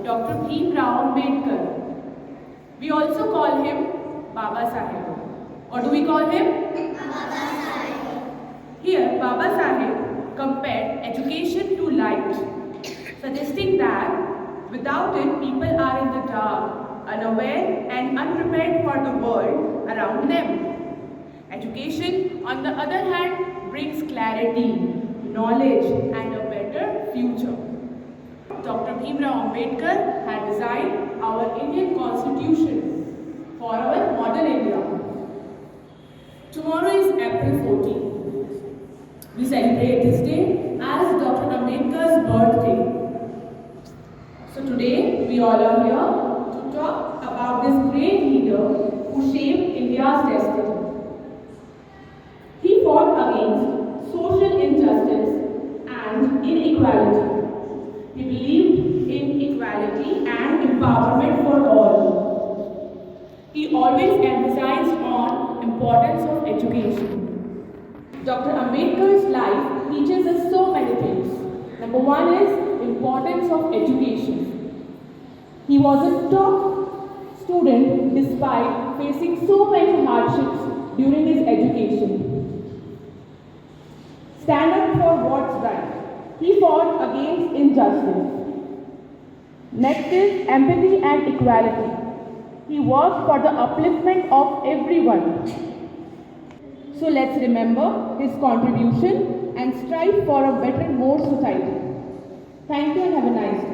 Dr. Bhimrao Ambedkar. We also call him Baba Sahib. What do we call him? Baba Sahib. Here, Baba Sahib compared education to light, suggesting that without it, people are in the dark, unaware and unprepared for the world around them. Education, on the other hand, brings clarity, knowledge and a better future. Dr. Bhimrao Ambedkar had designed our Indian Constitution for our modern India. Tomorrow is April 14th. We celebrate this day as Dr. Ambedkar's birthday. So today we all are here to talk about this great leader who shaped India's destiny. He fought against social injustice and inequality. He believed in equality and empowerment for all. He always emphasized on importance of education. Dr. Ambedkar's life teaches us so many things. Number one is importance of education. He was a top student despite facing so many hardships during his education. Stand up for what's right. He fought against injustice. Next is empathy and equality. He worked for the upliftment of everyone. So let's remember his contribution and strive for a better, more society. Thank you and have a nice day.